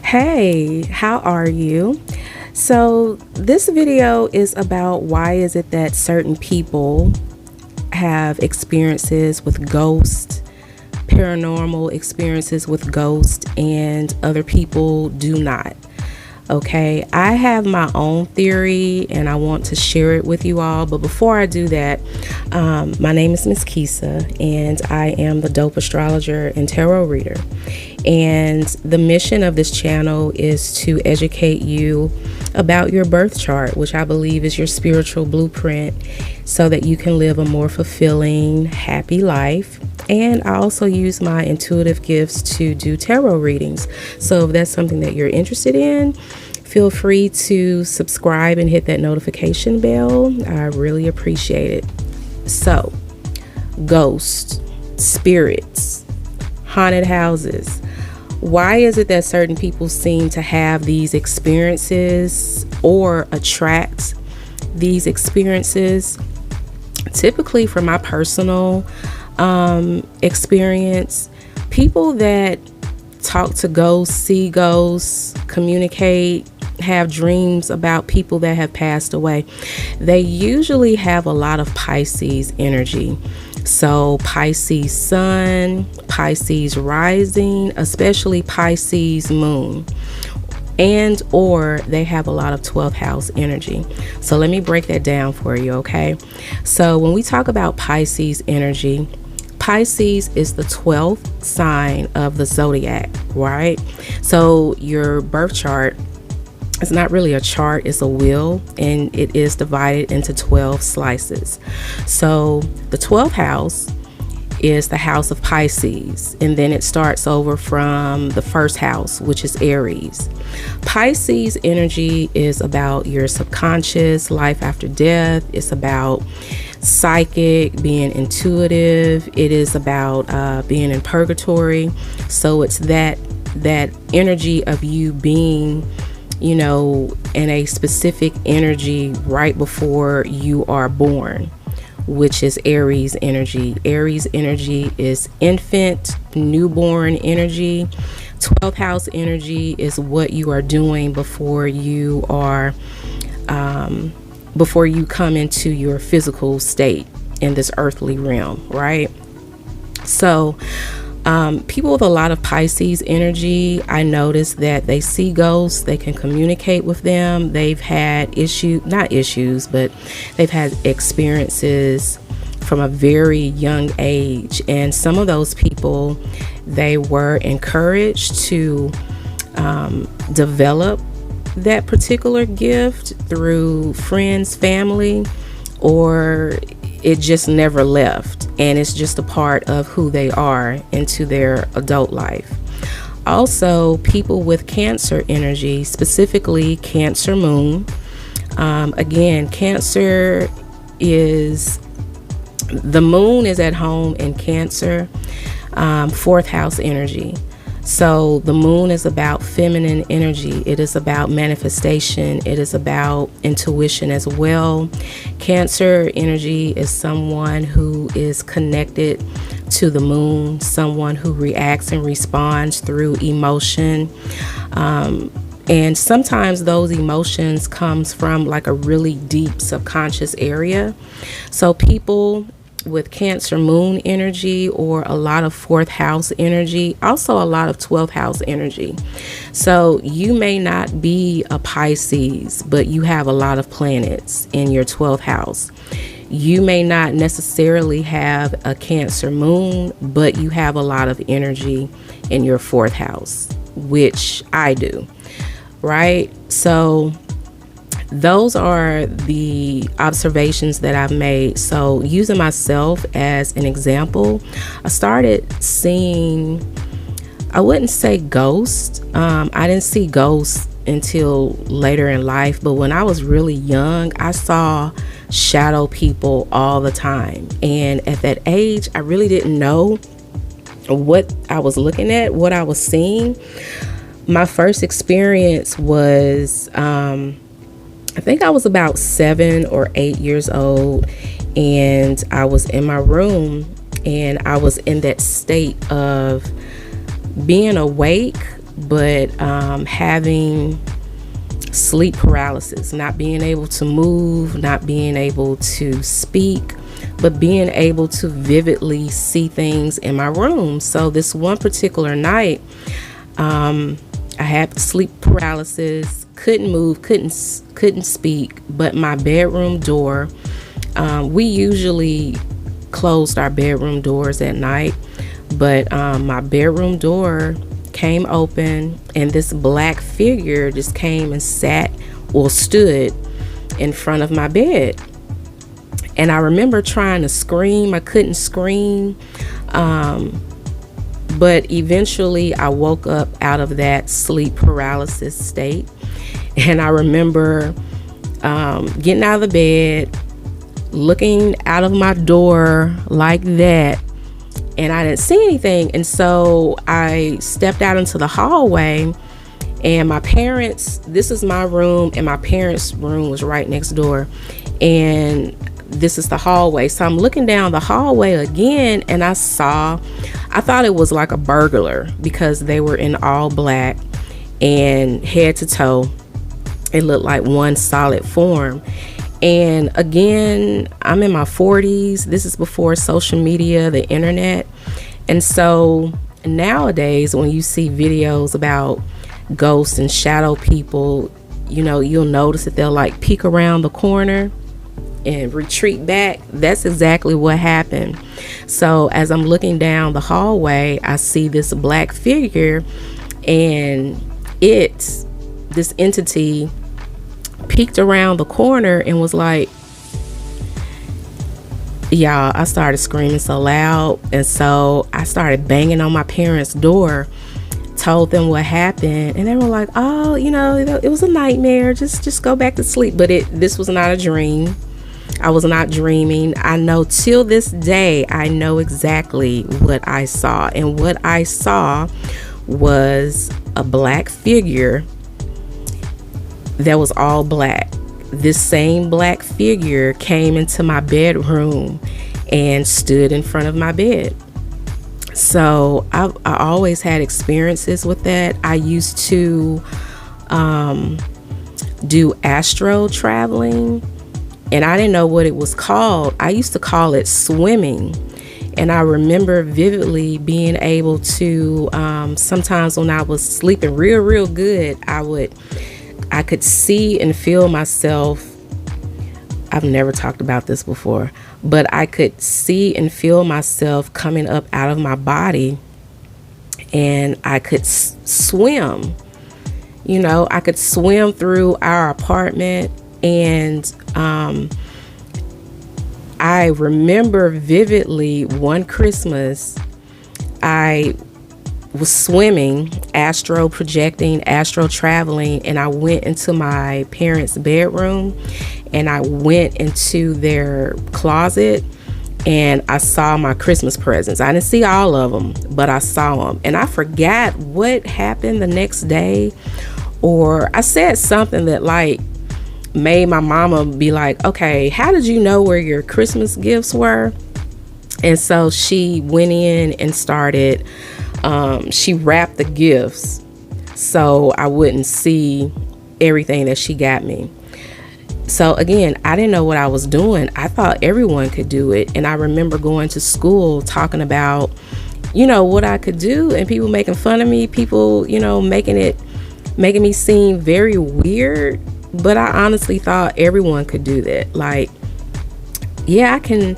Hey, how are you? So, this video is about why is it that certain people have experiences with ghosts, paranormal experiences with ghosts, and other people do not. Okay, I have my own theory and I want to share it with you all. But before I do that, my name is Miss Kisa and I am the dope astrologer and tarot reader. And the mission of this channel is to educate you about your birth chart, which I believe is your spiritual blueprint, so that you can live a more fulfilling, happy life. And I also use my intuitive gifts to do tarot readings. So if that's something that you're interested in, feel free to subscribe and hit that notification bell. I really appreciate it. So, ghosts, spirits, haunted houses. Why is it that certain people seem to have these experiences or attract these experiences? Typically, from my personal experience, people that talk to ghosts, see ghosts, communicate, have dreams about people that have passed away, they usually have a lot of Pisces energy. So Pisces sun, Pisces rising, especially Pisces moon, and or they have a lot of 12th house energy. So let me break that down for you, okay? So when we talk about Pisces energy, Pisces is the 12th sign of the zodiac, right? So your birth chart, it's not really a chart, it's a wheel, and it is divided into 12 slices. So the 12th house is the house of Pisces, and then it starts over from the first house, which is Aries. Pisces energy is about your subconscious, life after death. It's about psychic, being intuitive. It is about being in purgatory. So it's that energy of you being, you know, in a specific energy right before you are born, which is Aries energy. Aries energy is infant, newborn energy. 12th house energy is what you are doing before you are before you come into your physical state in this earthly realm, right? So people with a lot of Pisces energy, I noticed that they see ghosts, they can communicate with them. They've had not issues, but they've had experiences from a very young age. And some of those people, they were encouraged to develop that particular gift through friends, family, or it just never left, and it's just a part of who they are into their adult life. Also, people with Cancer energy, specifically Cancer moon. Again, Cancer is, the moon is at home in Cancer, 4th house energy. So the moon is about feminine energy. It is about manifestation. It is about intuition as well. Cancer energy is someone who is connected to the moon, someone who reacts and responds through emotion. And sometimes those emotions comes from like a really deep subconscious area. So people with Cancer moon energy, or a lot of 4th house energy, also a lot of 12th house energy. So you may not be a Pisces, but you have a lot of planets in your 12th house. You may not necessarily have a Cancer moon, but you have a lot of energy in your 4th house, which I do, right? So those are the observations that I've made. So using myself as an example, I started seeing, I wouldn't say ghosts. I didn't see ghosts until later in life, but when I was really young, I saw shadow people all the time. And at that age, I really didn't know what I was looking at, what I was seeing. My first experience was, I think I was about 7 or 8 years old, and I was in my room and I was in that state of being awake, but having sleep paralysis, not being able to move, not being able to speak, but being able to vividly see things in my room. So this one particular night, I had sleep paralysis, couldn't move, couldn't speak, but my bedroom door, we usually closed our bedroom doors at night, but my bedroom door came open, and this black figure just came and sat or stood in front of my bed. And I remember trying to scream. I couldn't scream, but eventually I woke up out of that sleep paralysis state. And I remember getting out of the bed, looking out of my door like that, and I didn't see anything. And so I stepped out into the hallway, and my parents, this is my room, and my parents' room was right next door, and this is the hallway. So I'm looking down the hallway again, and I thought it was like a burglar, because they were in all black and head to toe. It looked like one solid form. And again, I'm in my 40s. This is before social media, the internet. And so nowadays, when you see videos about ghosts and shadow people, you'll notice that they'll like peek around the corner and retreat back. That's exactly what happened. So as I'm looking down the hallway, I see this black figure, and this entity peeked around the corner and was like, y'all, I started screaming so loud. And so I started banging on my parents' door, told them what happened, and they were like, oh, it was a nightmare, just go back to sleep. But this was not a dream. I was not dreaming. I know till this day, I know exactly what I saw. And what I saw was a black figure that was all black. This same black figure came into my bedroom and stood in front of my bed. So I always had experiences with that. I used to do astro traveling, and I didn't know what it was called. I used to call it swimming. And I remember vividly being able to, sometimes when I was sleeping real good, I could see and feel myself. I've never talked about this before, but I could see and feel myself coming up out of my body, and I could swim. I could swim through our apartment. And I remember vividly one Christmas, I was swimming, astro projecting, astro traveling, and I went into my parents' bedroom, and I went into their closet, and I saw my Christmas presents. I didn't see all of them, but I saw them, and I forgot what happened the next day, or I said something that like made my mama be like, okay, how did you know where your Christmas gifts were? And so she went in and started, she wrapped the gifts so I wouldn't see everything that she got me. So again, I didn't know what I was doing. I thought everyone could do it. And I remember going to school talking about, what I could do, and people making fun of me, people, making me seem very weird. But I honestly thought everyone could do that. Like, yeah, I can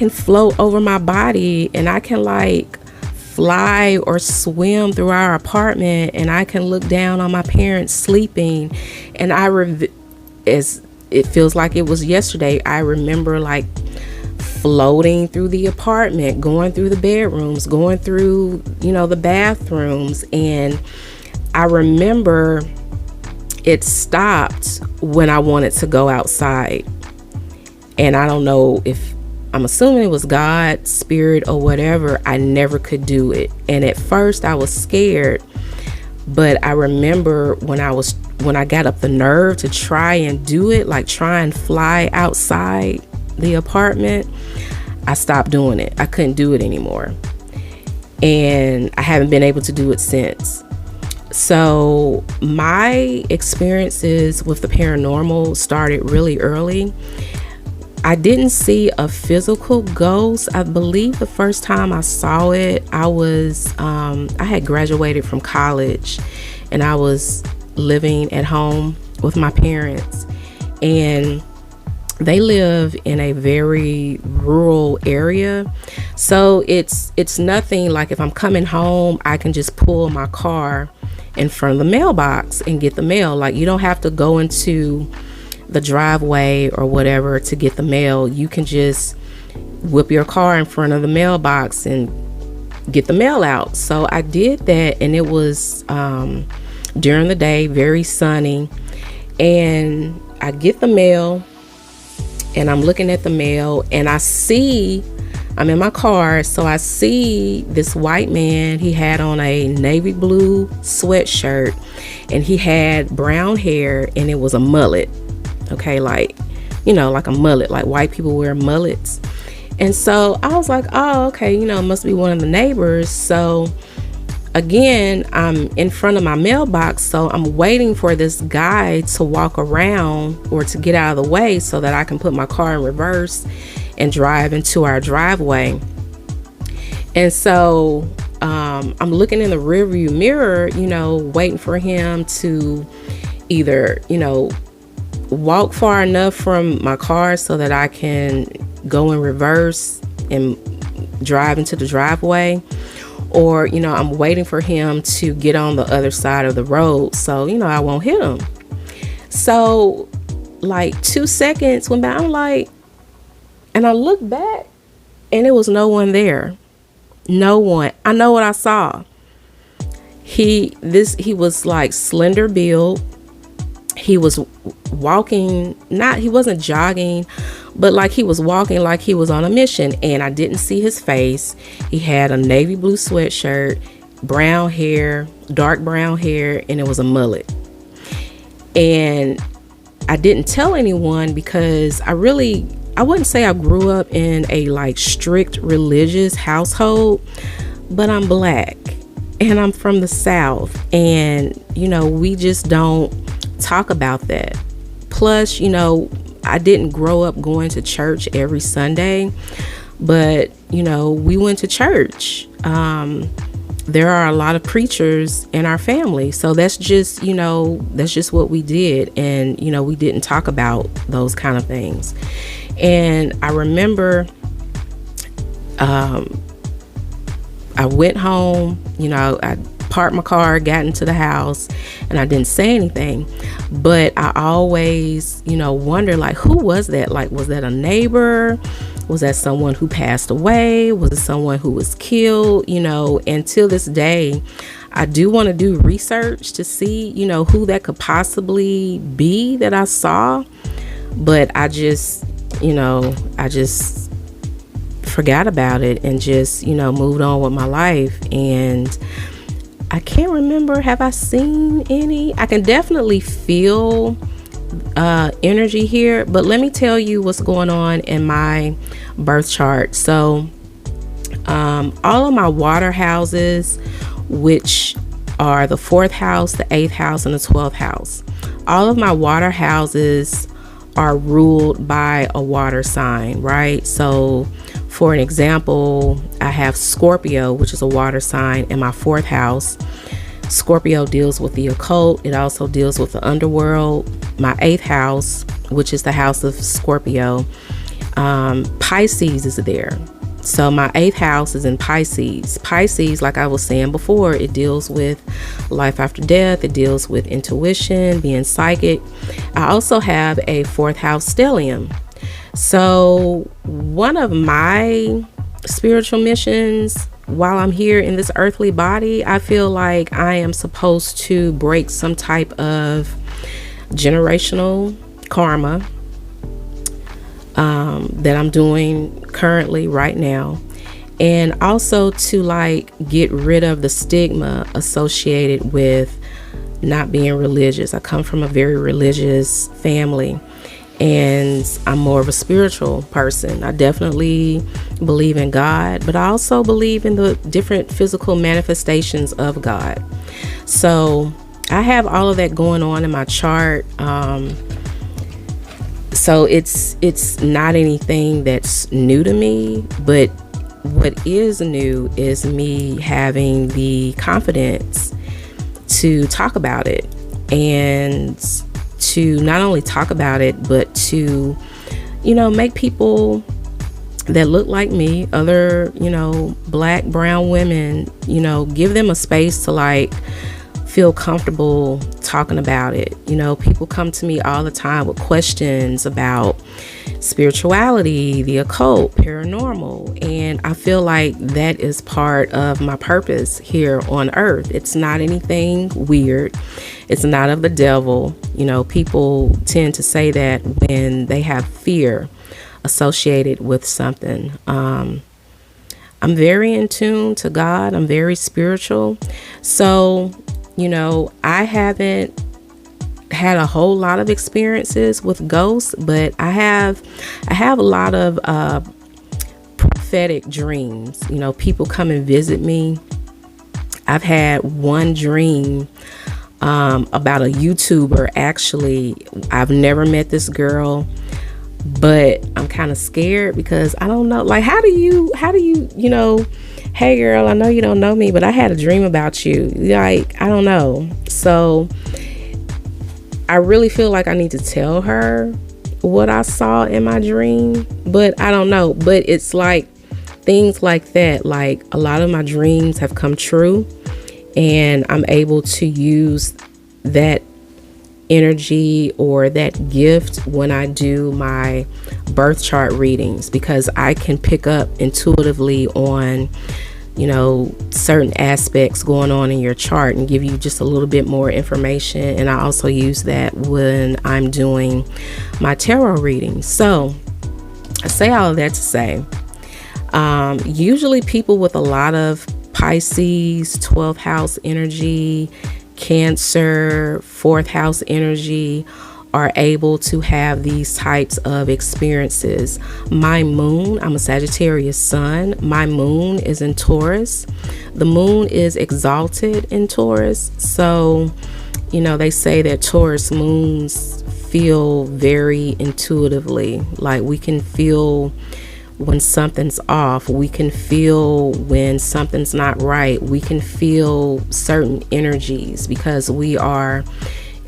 float over my body, and I can like fly or swim through our apartment, and I can look down on my parents sleeping. And as it feels like it was yesterday, I remember like floating through the apartment, going through the bedrooms, going through, the bathrooms. And I remember it stopped when I wanted to go outside. And I don't know if, I'm assuming it was God, spirit, or whatever. I never could do it. And at first I was scared, but I remember when I got up the nerve to try and do it, like try and fly outside the apartment, I stopped doing it. I couldn't do it anymore. And I haven't been able to do it since. So my experiences with the paranormal started really early. I didn't see a physical ghost. I believe the first time I saw it, I had graduated from college, and I was living at home with my parents, and they live in a very rural area. So it's nothing like if I'm coming home, I can just pull my car in front of the mailbox and get the mail. Like, you don't have to go into the driveway or whatever to get the mail. You can just whip your car in front of the mailbox and get the mail out. So I did that, and it was during the day, very sunny, and I get the mail, and I'm looking at the mail, and I'm in my car, so I see this white man. He had on a navy blue sweatshirt, and he had brown hair, and it was a mullet. Okay, like a mullet, like white people wear mullets. And so I was like, oh, okay, it must be one of the neighbors. So again, I'm in front of my mailbox, so I'm waiting for this guy to walk around or to get out of the way so that I can put my car in reverse and drive into our driveway. And so I'm looking in the rearview mirror, waiting for him to either, walk far enough from my car so that I can go in reverse and drive into the driveway, or I'm waiting for him to get on the other side of the road so I won't hit him. So like 2 seconds went by, I'm like, and I looked back, and there was no one there. No one. I know what I saw. He was like slender build. He was walking, he wasn't jogging, but like he was walking like he was on a mission, and I didn't see his face. He had a navy blue sweatshirt, brown hair, dark brown hair, and it was a mullet. And I didn't tell anyone because I wouldn't say I grew up in a like strict religious household, but I'm Black and I'm from the South, and we just don't talk about that. Plus, I didn't grow up going to church every Sunday, but we went to church. There are a lot of preachers in our family, so that's just what we did, and we didn't talk about those kind of things. And I remember I went home, I parked my car, got into the house, and I didn't say anything. But I always, wonder, like, who was that? Like, was that a neighbor? Was that someone who passed away? Was it someone who was killed? And till this day, I do want to do research to see, who that could possibly be that I saw. But I just forgot about it and just, moved on with my life. And I can't remember, have I seen any? I can definitely feel energy here, but let me tell you what's going on in my birth chart. So all of my water houses, which are the 4th house, the 8th house, and the 12th house, all of my water houses are ruled by a water sign, right? So for an example, I have Scorpio, which is a water sign, in my 4th house. Scorpio deals with the occult. It also deals with the underworld. My 8th house, which is the house of Scorpio, Pisces is there. So my 8th house is in Pisces. Pisces, like I was saying before, it deals with life after death. It deals with intuition, being psychic. I also have a 4th house stellium. So one of my spiritual missions while I'm here in this earthly body, I feel like I am supposed to break some type of generational karma that I'm doing currently right now, and also to like get rid of the stigma associated with not being religious. I come from a very religious family, and I'm more of a spiritual person. I definitely believe in God, but I also believe in the different physical manifestations of God. So I have all of that going on in my chart. So it's not anything that's new to me, but what is new is me having the confidence to talk about it, and to not only talk about it, but to, make people that look like me, other, black, brown women, give them a space to like feel comfortable talking about it. People come to me all the time with questions about spirituality, the occult, paranormal, and I feel like that is part of my purpose here on earth. It's not anything weird. It's not of the devil. People tend to say that when they have fear associated with something. I'm very in tune to God. I'm very spiritual. So, I haven't had a whole lot of experiences with ghosts, but I have a lot of prophetic dreams. People come and visit me. I've had one dream about a YouTuber. Actually, I've never met this girl, but I'm kind of scared because I don't know, like, how do you hey girl, I know you don't know me, but I had a dream about you. Like, I don't know. So I really feel like I need to tell her what I saw in my dream, but I don't know. But it's like things like that. Like, a lot of my dreams have come true, and I'm able to use that energy or that gift when I do my birth chart readings, because I can pick up intuitively on certain aspects going on in your chart and give you just a little bit more information. And I also use that when I'm doing my tarot readings. So I say all of that to say, usually people with a lot of Pisces, 12th house energy, Cancer, 4th house energy are able to have these types of experiences. My moon, I'm a Sagittarius sun. My moon is in Taurus. The moon is exalted in Taurus. So, they say that Taurus moons feel very intuitively. Like, we can feel when something's off. We can feel when something's not right. We can feel certain energies because we are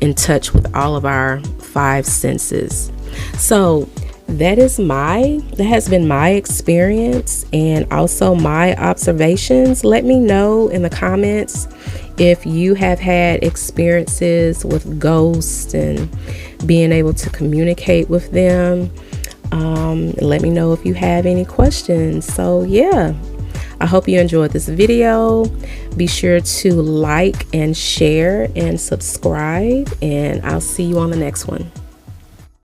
in touch with all of our 5 senses. So that has been my experience and also my observations. Let me know in the comments if you have had experiences with ghosts and being able to communicate with them. Let me know if you have any questions. So yeah, I hope you enjoyed this video. Be sure to like and share and subscribe, and I'll see you on the next one.